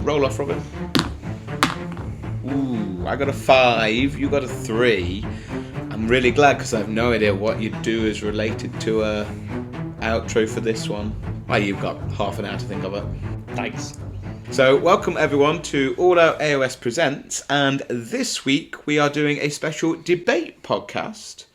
roll off, Robin. Ooh, I got a 5, you got a 3. I'm really glad because I have no idea what you'd do is related to a outro for this one. Well, you've got half an hour to think of it. Thanks. So, welcome everyone to All Out AOS Presents, and this week we are doing a special debate podcast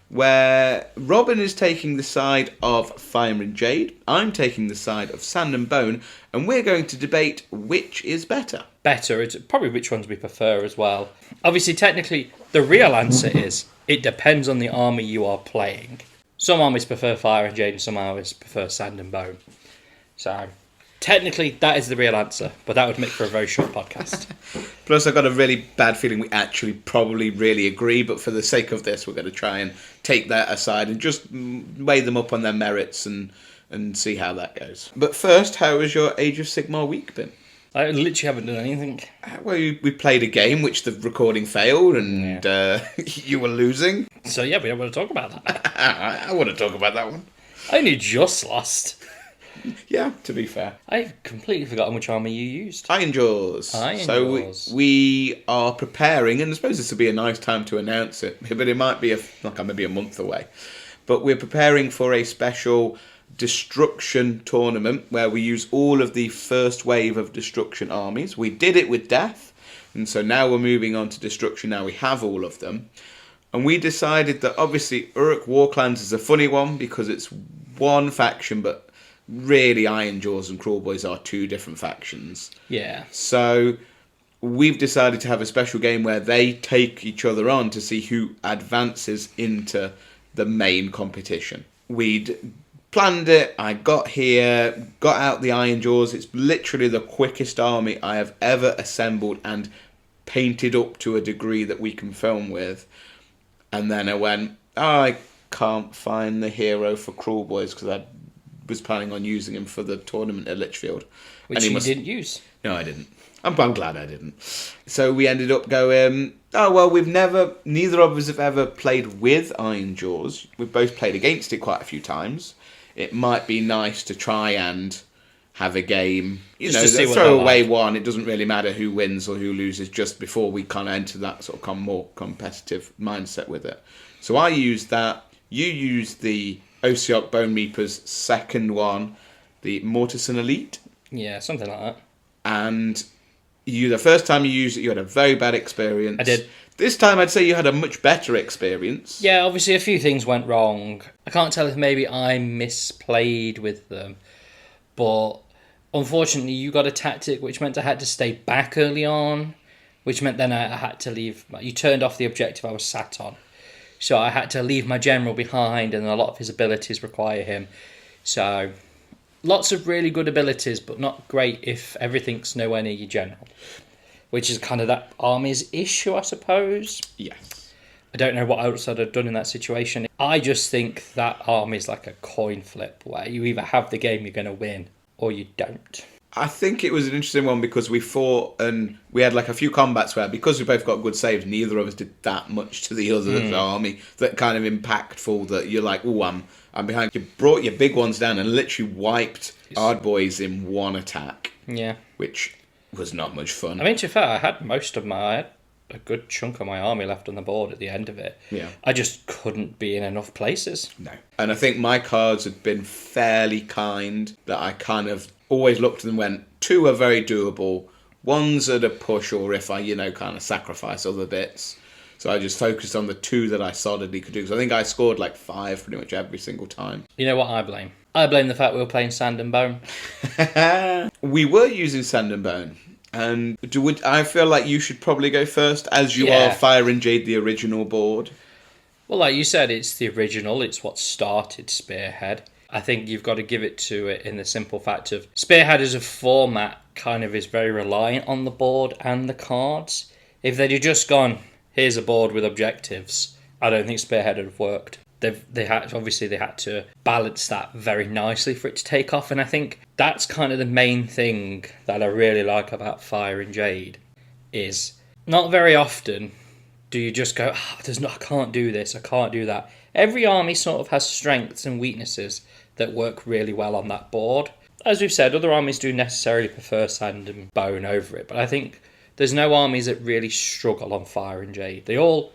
where Robin is taking the side of Fire and Jade, I'm taking the side of Sand and Bone, and we're going to debate which is better. Better, it's probably which ones we prefer as well. Obviously, technically, the real answer is it depends on the army you are playing. Some armies prefer Fire and Jade and some armies prefer Sand and Bone. So, technically, that is the real answer, but that would make for a very short podcast. Plus, I've got a really bad feeling we actually probably really agree, but for the sake of this, we're going to try and take that aside and just weigh them up on their merits and see how that goes. But first, how has your Age of Sigmar week been? I literally haven't done anything. Well, we played a game which the recording failed and you were losing. So yeah, we don't want to talk about that. I want to talk about that one. I only just lost. Yeah, to be fair. I've completely forgotten which army you used. Iron Jaws. So we are preparing, and I suppose this will be a nice time to announce it, but it might be maybe a month away. But we're preparing for a special destruction tournament where we use all of the first wave of destruction armies. We did it with Death, and so now we're moving on to destruction. Now we have all of them. And we decided that obviously Uruk Warclans is a funny one because it's one faction, but really Iron Jaws and Crawl Boys are two different factions. Yeah. So we've decided to have a special game where they take each other on to see who advances into the main competition. We'd planned it, I got here, got out the Iron Jaws. It's literally the quickest army I have ever assembled and painted up to a degree that we can film with. And then I went, I can't find the hero for Crawl Boys because I was planning on using him for the tournament at Lichfield. Which you didn't use. No, I didn't. I'm glad I didn't. So we ended up going, neither of us have ever played with Iron Jaws. We've both played against it quite a few times. It might be nice to try and have a game, throw away one. It doesn't really matter who wins or who loses just before we kind of enter that sort of more competitive mindset with it. So I used that. You used the Ossiarch Bone Reaper's second one, the Mortison Elite. Yeah, something like that. And the first time you used it, you had a very bad experience. I did. This time, I'd say you had a much better experience. Yeah, obviously a few things went wrong. I can't tell if maybe I misplayed with them, but unfortunately, you got a tactic which meant I had to stay back early on, which meant then I had to leave. You turned off the objective I was sat on, so I had to leave my general behind, and a lot of his abilities require him. So, lots of really good abilities, but not great if everything's nowhere near your general. Which is kind of that army's issue, I suppose. Yes. I don't know what else I'd have done in that situation. I just think that army's like a coin flip, where you either have the game you're going to win, or you don't. I think it was an interesting one because we fought and we had like a few combats where, because we both got good saves, neither of us did that much to the other's army that kind of impactful that you're like, oh, I'm behind. You brought your big ones down and literally wiped our boys in one attack. Yeah. Which was not much fun. I mean, to be fair, I had a good chunk of my army left on the board at the end of it. Yeah. I just couldn't be in enough places. No. And I think my cards had been fairly kind that I kind of always looked at them and went, 2 are very doable, 1's at a push or if I, kind of sacrifice other bits. So I just focused on the 2 that I solidly could do. Because I think I scored like 5 pretty much every single time. You know what I blame? I blame the fact we were playing Sand and Bone. We were using Sand and Bone. And I feel like you should probably go first, as you are Fire and Jade, the original board. Well, like you said, it's the original. It's what started Spearhead. I think you've got to give it to it in the simple fact of Spearhead as a format kind of is very reliant on the board and the cards. If they'd just gone, here's a board with objectives, I don't think Spearhead would have worked. They had to balance that very nicely for it to take off, and I think that's kind of the main thing that I really like about Fire and Jade is not very often do you just go, I can't do this, I can't do that. Every army sort of has strengths and weaknesses that work really well on that board. as we've said, other armies do necessarily prefer Sand and Bone over it, but I think there's no armies that really struggle on Fire and Jade. They all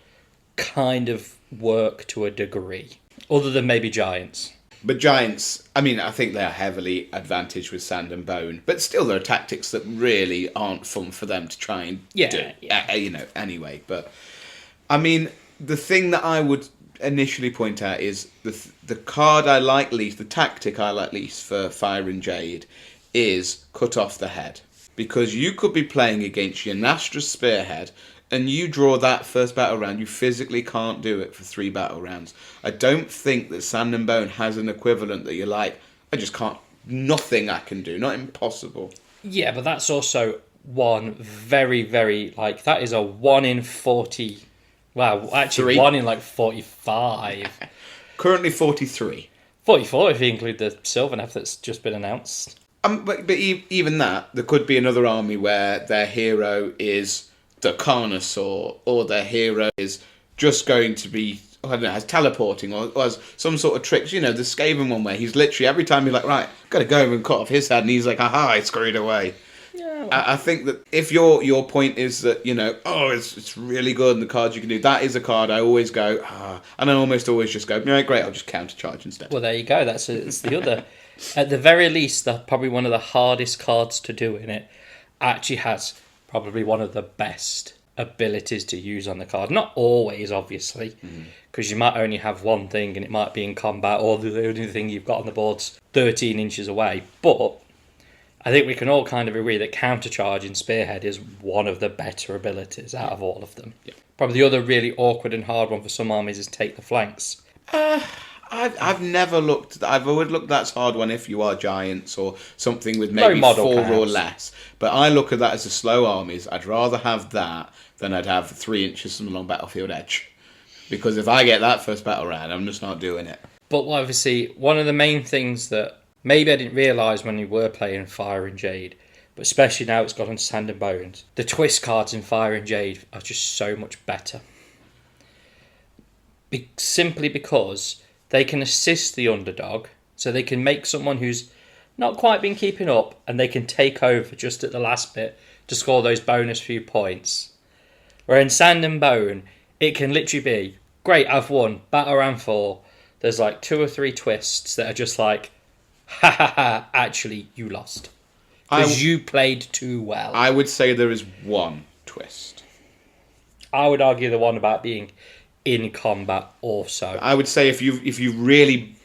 kind of work to a degree, other than maybe Giants. But Giants, I mean, I think they're heavily advantaged with Sand and Bone, but still there are tactics that really aren't fun for them to try and do, anyway. But, I mean, the thing that I would initially point out is the card I like least, the tactic I like least for Fire and Jade is cut off the head. Because you could be playing against your Nastra Spearhead and you draw that first battle round, you physically can't do it for 3 battle rounds. I don't think that Sand and Bone has an equivalent that you're like, I just can't, nothing I can do, not impossible. Yeah, but that's also one very, very, like, that is a 1 in 40, well, actually 1 in like 45. Currently 43. 44 if you include the Sylvaneth that's just been announced. But even that, there could be another army where their hero is the Carnosaur, or their hero is just going to be, I don't know, has teleporting, or has some sort of tricks. You know, the Skaven one where he's literally, every time you're like, right, got to go over and cut off his head, and he's like, aha, I screwed away. Yeah. I think that if your point is that, you know, it's really good and the cards you can do, that is a card I always go, and I almost always just go, no, great, I'll just countercharge instead. Well, there you go, it's the other. At the very least, probably one of the hardest cards to do in it actually has probably one of the best abilities to use on the card. Not always, obviously, because you might only have one thing and it might be in combat, or the only thing you've got on the board's 13 inches away. But I think we can all kind of agree that countercharge in Spearhead is one of the better abilities out of all of them. Yeah. Probably the other really awkward and hard one for some armies is take the flanks. I've never looked. I've always looked that's hard one if you are Giants or something with maybe 4 or less. But I look at that as the slow armies. I'd rather have that than I'd have 3 inches along battlefield edge. Because if I get that first battle round, I'm just not doing it. But obviously, one of the main things that maybe I didn't realise when we were playing Fire and Jade, but especially now it's got on Sand and Bones, the twist cards in Fire and Jade are just so much better. Simply because they can assist the underdog, so they can make someone who's not quite been keeping up, and they can take over just at the last bit to score those bonus few points. Where in Sand and Bone, it can literally be, great, I've won, battle round 4. There's like 2 or 3 twists that are just like, ha ha ha, actually, you lost. Because you played too well. I would say there is one twist. I would argue the one about being in combat also. I would say if you've really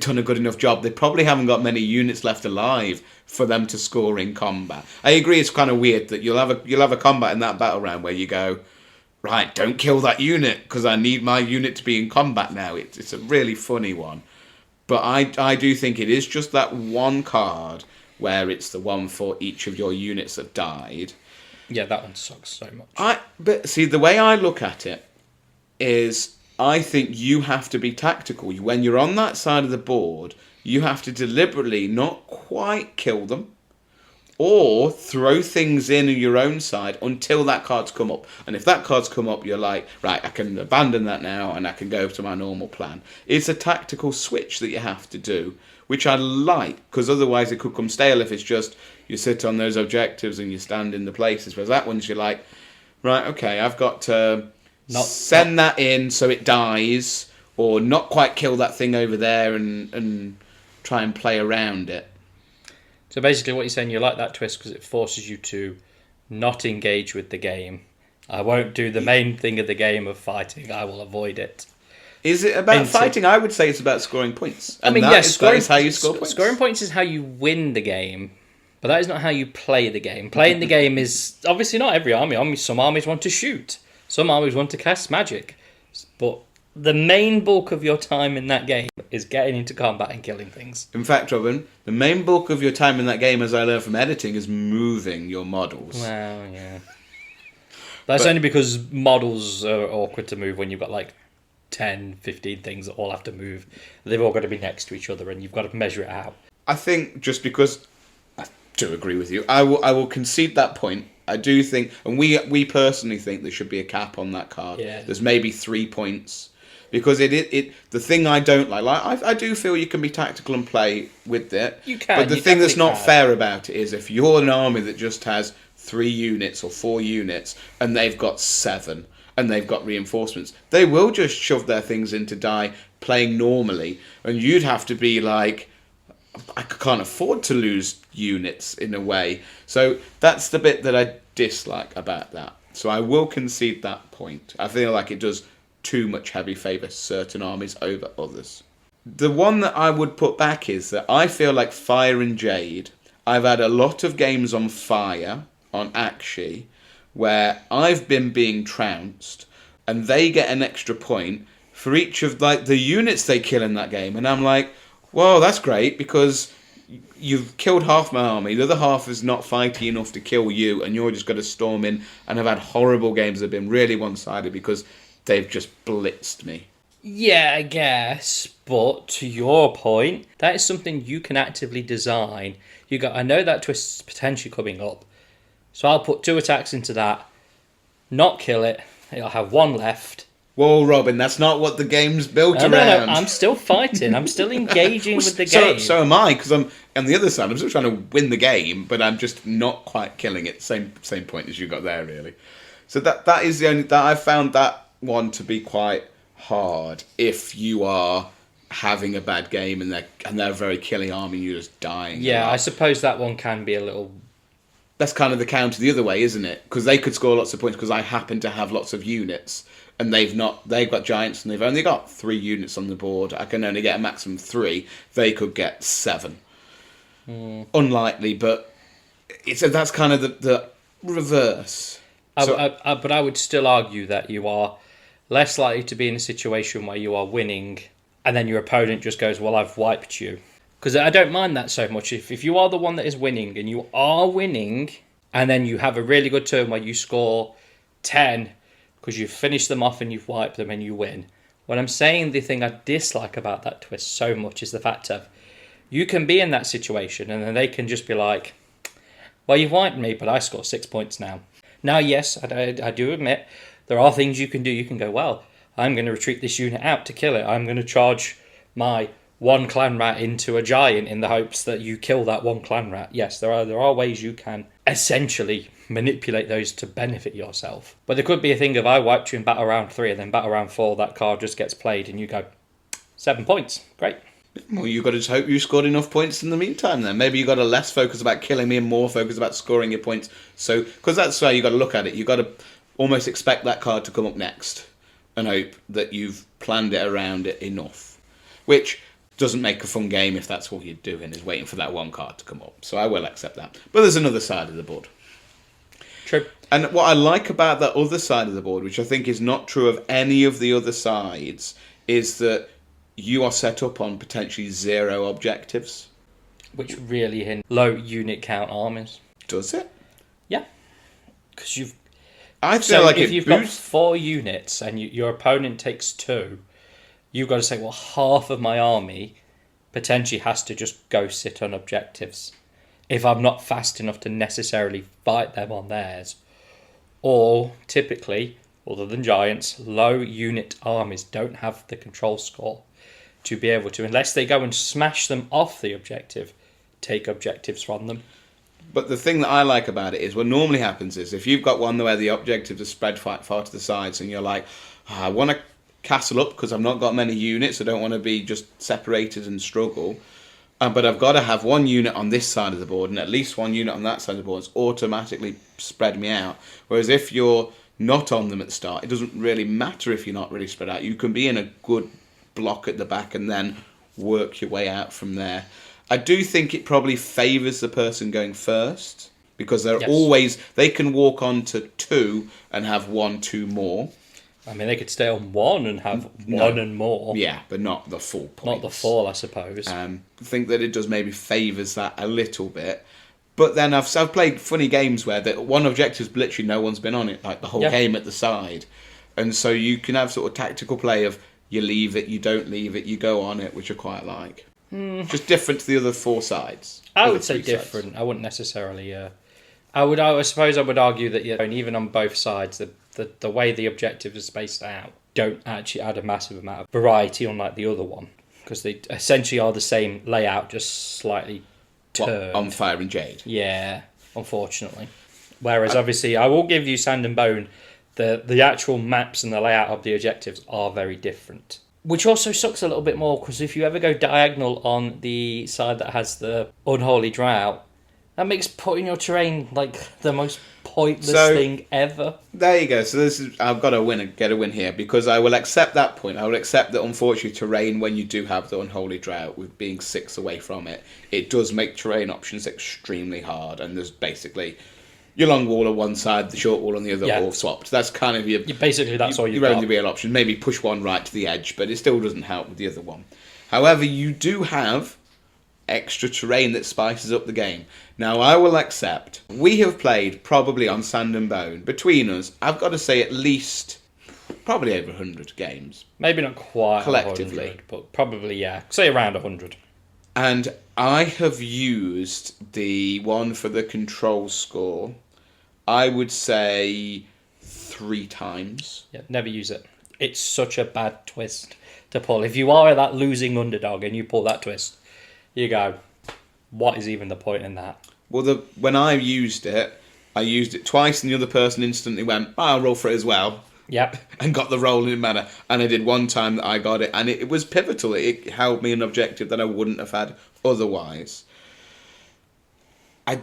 done a good enough job, they probably haven't got many units left alive for them to score in combat. I agree, it's kind of weird that you'll have a combat in that battle round where you go, right, don't kill that unit because I need my unit to be in combat now. It's a really funny one. But I do think it is just that one card where it's the one for each of your units that died. Yeah, that one sucks so much. But see, the way I look at it is I think you have to be tactical. When you're on that side of the board, you have to deliberately not quite kill them or throw things in your own side until that card's come up. And if that card's come up, you're like, right, I can abandon that now and I can go to my normal plan. It's a tactical switch that you have to do, which I like, because otherwise it could come stale if it's just you sit on those objectives and you stand in the places. Whereas that one's you're like, right, okay, I've got to send that in so it dies, or not quite kill that thing over there and try and play around it. So basically what you're saying, you like that twist because it forces you to not engage with the game. I won't do the main thing of the game of fighting. I will avoid it. Is it about fighting? I would say it's about scoring points. And that is how you score points. Scoring points is how you win the game, but that is not how you play the game. Playing the game is obviously not every army. Some armies want to shoot. Some armies want to cast magic. But the main bulk of your time in that game is getting into combat and killing things. In fact, Robin, the main bulk of your time in that game, as I learned from editing, is moving your models. Well, yeah. That's only because models are awkward to move when you've got like 10, 15 things that all have to move. They've all got to be next to each other and you've got to measure it out. I think just because I do agree with you, I will concede that point. I do think, and we personally think there should be a cap on that card. Yeah. There's maybe 3 points. Because the thing I don't like I do feel you can be tactical and play with it. You can. But the thing that's not fair about it is if you're an army that just has 3 units or 4 units and they've got 7 and they've got reinforcements, they will just shove their things into die playing normally, and you'd have to be like, I can't afford to lose units in a way. So that's the bit that I dislike about that. So I will concede that point. I feel like it does too much heavy favour certain armies over others. The one that I would put back is that I feel like Fire and Jade, I've had a lot of games on Fire, on Akshi, where I've been being trounced, and they get an extra point for each of like the units they kill in that game. And I'm like, well, that's great, because you've killed half my army, the other half is not fighting enough to kill you, and you're just going to storm in. And I've had horrible games that have been really one-sided because they've just blitzed me. Yeah, I guess, but to your point, that is something you can actively design. I know that twist is potentially coming up, so I'll put 2 attacks into that, not kill it, it'll have 1 left. Whoa, Robin, that's not what the game's built around. No, I'm still fighting. I'm still engaging with the game. So am I, because I'm on the other side. I'm still trying to win the game, but I'm just not quite killing it. Same point as you got there, really. So that is the only that I found that one to be quite hard if you are having a bad game and they're a very killing army and you're just dying. Yeah, I suppose that one can be a little. That's kind of the counter the other way, isn't it? Because they could score lots of points because I happen to have lots of units. And they've got giants and they've only got 3 units on the board. I can only get a maximum 3. They could get 7. Unlikely, but that's kind of the reverse. But I would still argue that you are less likely to be in a situation where you are winning and then your opponent just goes, well, I've wiped you. Because I don't mind that so much. If you are the one that is winning and you are winning and then you have a really good turn where you score 10... because you've finished them off and you've wiped them and you win. What I'm saying, the thing I dislike about that twist so much is the fact of you can be in that situation and then they can just be like, well, you've wiped me, but I score 6 points now. Now, yes, I do admit there are things you can do. You can go, well, I'm going to retreat this unit out to kill it. I'm going to charge my 1 clan rat into a giant in the hopes that you kill that 1 clan rat. Yes, there are ways you can essentially manipulate those to benefit yourself. But there could be a thing of I wiped you in battle round 3 and then battle round 4 that card just gets played and you go 7 points. Great. Well, you've got to just hope you scored enough points in the meantime then. Maybe you've got to less focus about killing me and more focus about scoring your points. So, because that's how you've got to look at it. You've got to almost expect that card to come up next and hope that you've planned it around it enough. Which doesn't make a fun game if that's what you're doing, is waiting for that 1 card to come up. So I will accept that. But there's another side of the board. True. And what I like about that other side of the board, which I think is not true of any of the other sides, is that you are set up on potentially 0 objectives. Which really hint low unit count armies. Does it? Yeah. Because you've... I feel like if you've got 4 units and your opponent takes 2, you've got to say, well, half of my army potentially has to just go sit on objectives if I'm not fast enough to necessarily fight them on theirs. Or, typically, other than giants, low unit armies don't have the control score to be able to, unless they go and smash them off the objective, take objectives from them. But the thing that I like about it is what normally happens is if you've got one where the objectives are spread far to the sides and you're like, I want to castle up because I've not got many units, I don't want to be just separated and struggle, but I've got to have 1 unit on this side of the board and at least 1 unit on that side of the board. It's automatically spread me out. Whereas if you're not on them at the start, it doesn't really matter if you're not really spread out. You can be in a good block at the back and then work your way out from there. I do think it probably favours the person going first because they're always, they can walk on to 2 and have 1, 2 more. I mean, they could stay on 1 and have 1 and more. Yeah, but not the full points. Not the full, I suppose. I think that it does maybe favours that a little bit. But then I've played funny games where the one objective's literally no one's been on it, like the whole game at the side. And so you can have sort of tactical play of you leave it, you don't leave it, you go on it, which I quite like. Just different to the other 4 sides. I would say different. Sides. I wouldn't necessarily... I suppose I would argue that and even on both sides, the way the objectives are spaced out don't actually add a massive amount of variety, unlike the other one, because they essentially are the same layout, just slightly turned. On Fire and Jade. Yeah, unfortunately. Whereas, obviously, I will give you Sand and Bone, the actual maps and the layout of the objectives are very different. Which also sucks a little bit more, because if you ever go diagonal on the side that has the Unholy Drought, that makes putting your terrain like the most pointless thing ever. There you go. So I've got to get a win here, because I will accept that point. I will accept that, unfortunately, terrain, when you do have the Unholy Drought, with being 6 away from it, it does make terrain options extremely hard, and there's basically your long wall on one side, the short wall on the other, all swapped. That's kind of your only real option. Maybe push one right to the edge, but it still doesn't help with the other one. However, you do have extra terrain that spices up the game. Now, I will accept, we have played probably on Sand and Bone, between us, I've got to say at least probably over 100 games. Maybe not quite collectively, 100, but probably, yeah. Say around 100. And I have used the one for the control score, I would say 3 times. Yeah, never use it. It's such a bad twist to pull. If you are that losing underdog and you pull that twist, you go, what is even the point in that? Well, when I used it twice, and the other person instantly went, I'll roll for it as well. Yep. And got the roll in manner. And I did one time that I got it, and it was pivotal. It held me an objective that I wouldn't have had otherwise. I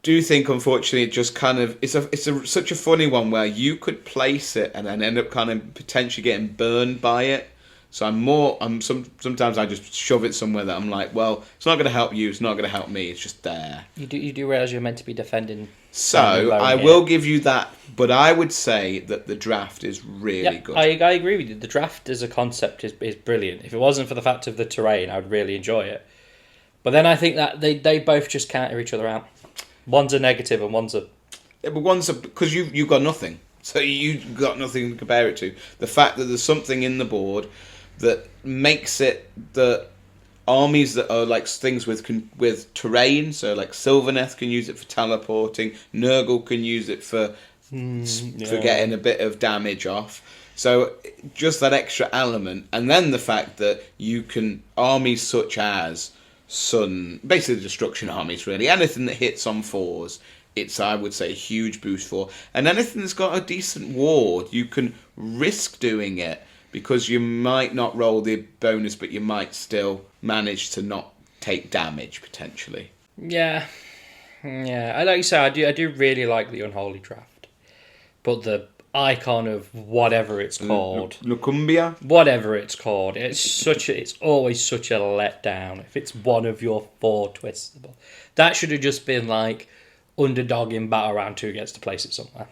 do think, unfortunately, it just kind of it's such a funny one where you could place it and then end up kind of potentially getting burned by it. So sometimes I just shove it somewhere that I'm like, well, it's not going to help you, it's not going to help me, it's just there. You do realise you're meant to be defending. So I will give you that, but I would say that the draft is really good. I agree with you. The draft as a concept is brilliant. If it wasn't for the fact of the terrain, I would really enjoy it. But then I think that they both just counter each other out. One's a negative and one's a... Yeah, but one's because you've got nothing. So you've got nothing to compare it to. The fact that there's something in the board that makes it that armies that are like things with terrain, so like Sylvaneth can use it for teleporting, Nurgle can use it for getting a bit of damage off. So just that extra element, and then the fact that you can armies such as basically destruction armies, really anything that hits on 4s. It's, I would say, a huge boost for, and anything that's got a decent ward, you can risk doing it. Because you might not roll the bonus, but you might still manage to not take damage, potentially. Yeah. I like you say, I do really like the Unholy Draft. But the icon of whatever it's called... Lucumbia? Whatever it's called. It's always such a letdown if it's one of your 4 twists. That should have just been like underdog in Battle Round 2 gets to place it somewhere.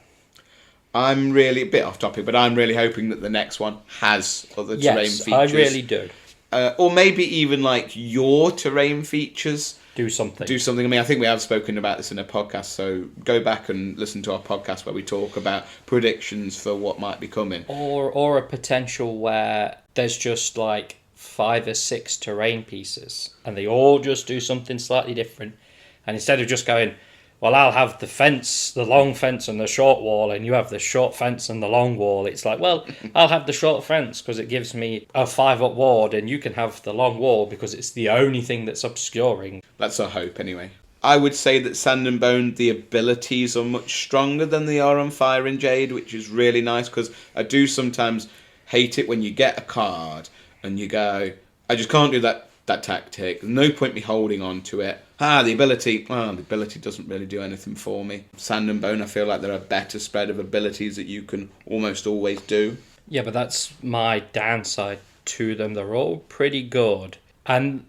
I'm really a bit off topic, but I'm really hoping that the next one has other terrain features. I really do. Or maybe even like your terrain features. Do something. I mean, I think we have spoken about this in a podcast, so go back and listen to our podcast where we talk about predictions for what might be coming. Or a potential where there's just like 5 or 6 terrain pieces, and they all just do something slightly different. And instead of just going, well, I'll have the fence, the long fence and the short wall, and you have the short fence and the long wall. It's like, well, I'll have the short fence because it gives me a 5-up ward, and you can have the long wall because it's the only thing that's obscuring. That's our hope, anyway. I would say that Sand and Bone, the abilities are much stronger than they are on Fire and Jade, which is really nice, because I do sometimes hate it when you get a card and you go, I just can't do that tactic. There's no point me holding on to it. The ability doesn't really do anything for me. Sand and Bone, I feel like there are a better spread of abilities that you can almost always do. Yeah, but that's my downside to them. They're all pretty good. And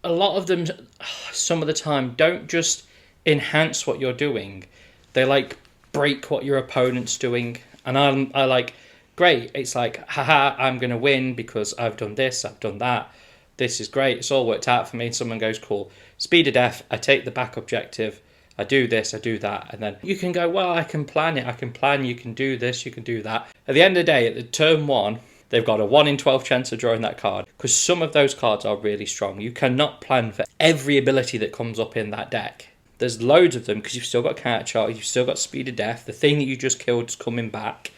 a lot of them, some of the time, don't just enhance what you're doing. They, like, break what your opponent's doing. And I like, great. It's like, haha, I'm going to win because I've done this, I've done that. This is great. It's all worked out for me. Someone goes, cool. Speed of death. I take the back objective. I do this. I do that. And then you can go, well, I can plan it. I can plan. You can do this. You can do that. At the end of the day, at the turn 1, they've got a 1 in 12 chance of drawing that card. Because some of those cards are really strong. You cannot plan for every ability that comes up in that deck. There's loads of them because you've still got counter charge. You've still got speed of death. The thing that you just killed is coming back.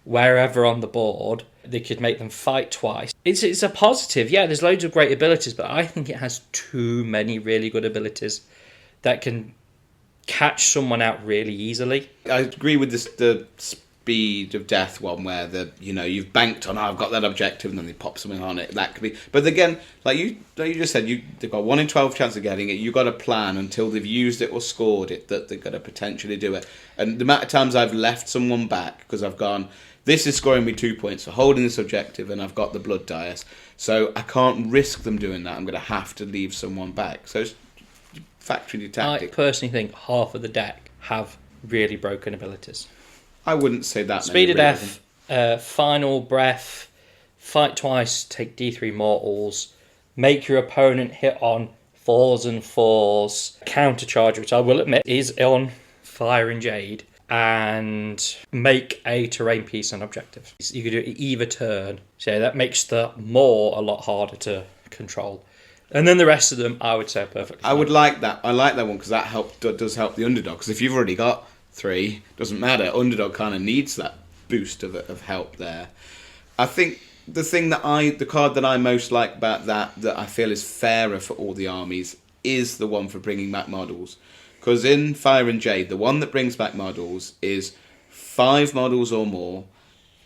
wherever on the board. They could make them fight twice. It's a positive. Yeah, there's loads of great abilities, but I think it has too many really good abilities that can catch someone out really easily. I agree with the speed of death one, where you've banked on, I've got that objective, and then they pop something on it. That could be. But again, like you just said, they've got 1 in 12 chance of getting it. You've got to plan until they've used it or scored it that they're going to potentially do it. And the amount of times I've left someone back because I've gone, this is scoring me 2 points for holding this objective, and I've got the blood dice, so I can't risk them doing that. I'm going to have to leave someone back. So it's factoring your tactic. I personally think half of the deck have really broken abilities. I wouldn't say that. Speed of death, final breath, fight twice, take D3 mortals, make your opponent hit on 4s and 4s, countercharge, which I will admit is on Fire and Jade, and make a terrain piece an objective. You could do it either turn, so that makes the maw a lot harder to control. And then the rest of them, I would say, are perfect. I would like that. I like that one because that does help the underdog. Because if you've already got 3, doesn't matter. Underdog kind of needs that boost of help there. I think the card that I most like about that I feel is fairer for all the armies is the one for bringing back models. Because in Fire and Jade, the one that brings back models is 5 models or more.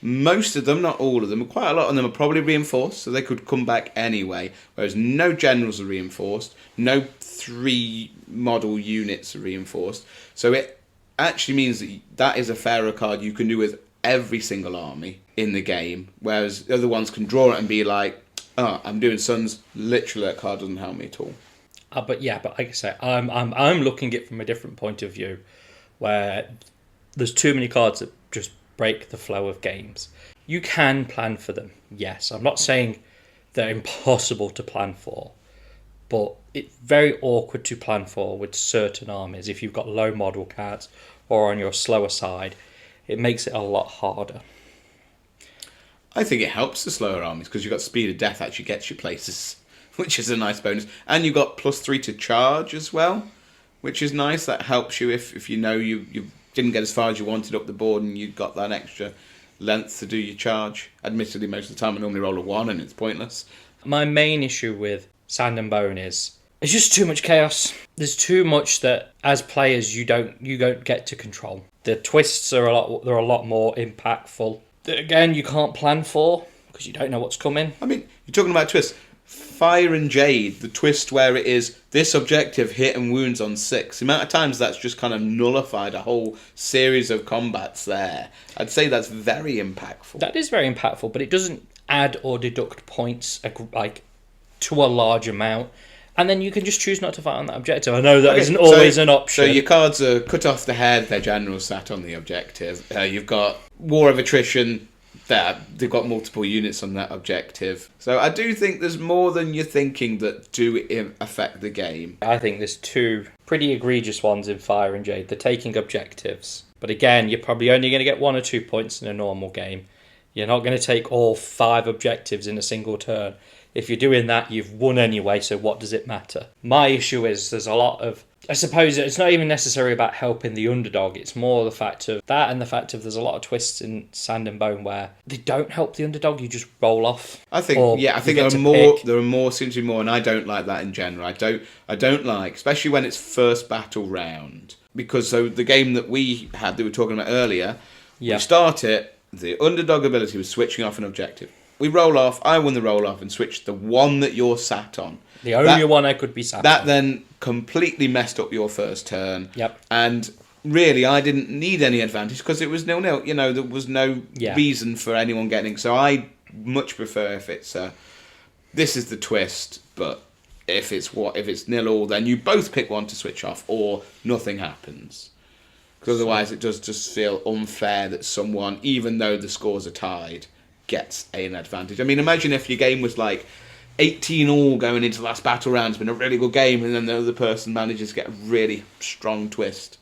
Most of them, not all of them, quite a lot of them are probably reinforced, so they could come back anyway. Whereas no generals are reinforced, no 3 model units are reinforced. So it actually means that is a fairer card you can do with every single army in the game. Whereas the other ones can draw it and be like, oh, I'm doing Suns, literally that card doesn't help me at all. But like I say, I'm looking at it from a different point of view, where there's too many cards that just break the flow of games. You can plan for them, yes. I'm not saying they're impossible to plan for, but it's very awkward to plan for with certain armies. If you've got low model cards or on your slower side, it makes it a lot harder. I think it helps the slower armies because you've got speed of death actually gets you places, which is a nice bonus. And you've got +3 to charge as well, which is nice. That helps you if you know you didn't get as far as you wanted up the board and you got that extra length to do your charge. Admittedly, most of the time I normally roll a 1 and it's pointless. My main issue with Sand and Bone is it's just too much chaos. There's too much that as players you don't get to control. The twists are a lot more impactful. Again, you can't plan for because you don't know what's coming. I mean, you're talking about twists. Fire and Jade, the twist where it is this objective hit and wounds on 6. The amount of times that's just kind of nullified a whole series of combats there. I'd say that's very impactful. That is very impactful, but it doesn't add or deduct points like to a large amount. And then you can just choose not to fight on that objective. I know that isn't always an option. So your cards are cut off the head, their generals sat on the objective. You've got War of Attrition. They've got multiple units on that objective. So I do think there's more than you're thinking that do affect the game. I think there's 2 pretty egregious ones in Fire and Jade. They're taking objectives. But again, you're probably only going to get 1 or 2 points in a normal game. You're not going to take all 5 objectives in a single turn. If you're doing that, you've won anyway, so what does it matter? My issue is there's a lot of... I suppose it's not even necessarily about helping the underdog. It's more the fact of that and the fact of there's a lot of twists in Sand and Bone where they don't help the underdog. You just roll off. I think there seems to be more, and I don't like that in general. I don't like, especially when it's first battle round, because so the game that we had that we were talking about earlier, we start it. The underdog ability was switching off an objective. We roll off. I won the roll off and switched the one that you're sat on. The only one I could be sat on. That then completely messed up your first turn. Yep. And really, I didn't need any advantage because it was 0-0. You know, there was no reason for anyone getting. So I much prefer if it's this is the twist, but if it's 0-0, then you both pick one to switch off, or nothing happens. Because otherwise, it does just feel unfair that someone, even though the scores are tied, gets an advantage. I mean, imagine if your game was like 18-all going into the last battle round. It's been a really good game, and then the other person manages to get a really strong twist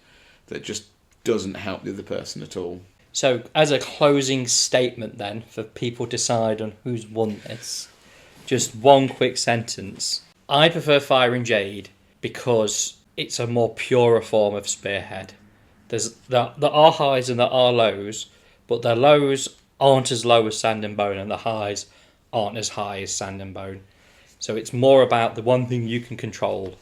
that just doesn't help the other person at all. So, as a closing statement then, for people to decide on who's won this, just one quick sentence. I prefer Fire and Jade because it's a more purer form of Spearhead. There are highs and there are lows, but their lows aren't as low as Sand and Bone, and the highs aren't as high as Sand and Bone. So it's more about the one thing you can control,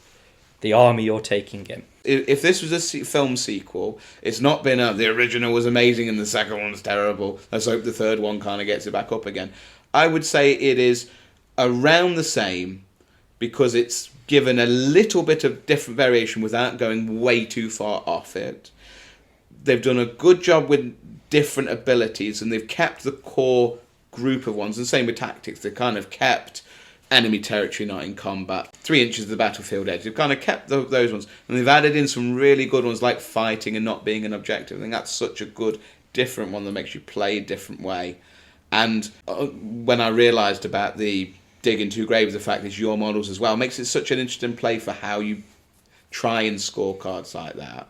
the army you're taking in. If this was a film sequel, it's not been the original was amazing and the second one's terrible. Let's hope the third one kind of gets it back up again. I would say it is around the same because it's given a little bit of different variation without going way too far off it. They've done a good job with different abilities and they've kept the core group of ones. And same with tactics. They've kind of kept enemy territory not in combat, 3 inches of the battlefield edge. They've kind of kept those ones, and they've added in some really good ones like fighting and not being an objective. I think that's such a good, different one that makes you play a different way. And when I realised about the digging two graves, the fact it's your models as well, makes it such an interesting play for how you try and score cards like that.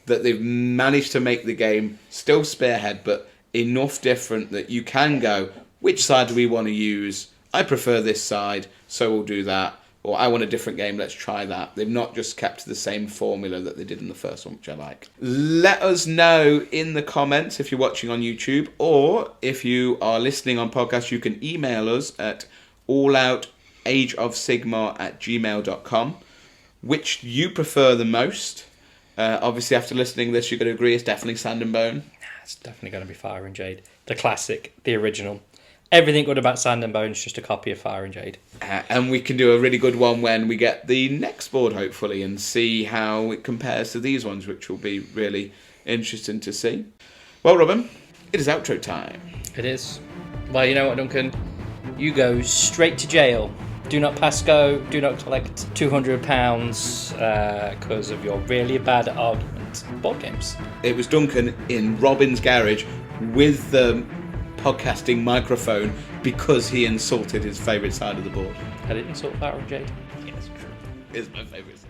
That they've managed to make the game still Spearhead, but enough different that you can go, which side do we want to use? I prefer this side, so we'll do that. Or I want a different game, let's try that. They've not just kept the same formula that they did in the first one, which I like. Let us know in the comments if you're watching on YouTube, or if you are listening on podcast, you can email us at alloutageofsigmar@gmail.com. Which you prefer the most? Obviously, after listening to this, you're going to agree it's definitely Sand and Bone. It's definitely going to be Fire and Jade. The classic, the original. Everything good about Sand and Bone is just a copy of Fire and Jade. And we can do a really good one when we get the next board, hopefully, and see how it compares to these ones, which will be really interesting to see. Well, Robin, it is outro time. It is. Well, you know what, Duncan? You go straight to jail. Do not pass go. Do not collect £200 because of your really bad argument. Board games. It was Duncan in Robin's garage with the podcasting microphone because he insulted his favourite side of the board. I didn't insult Fire and Jade. Yes, true. It's my favourite side.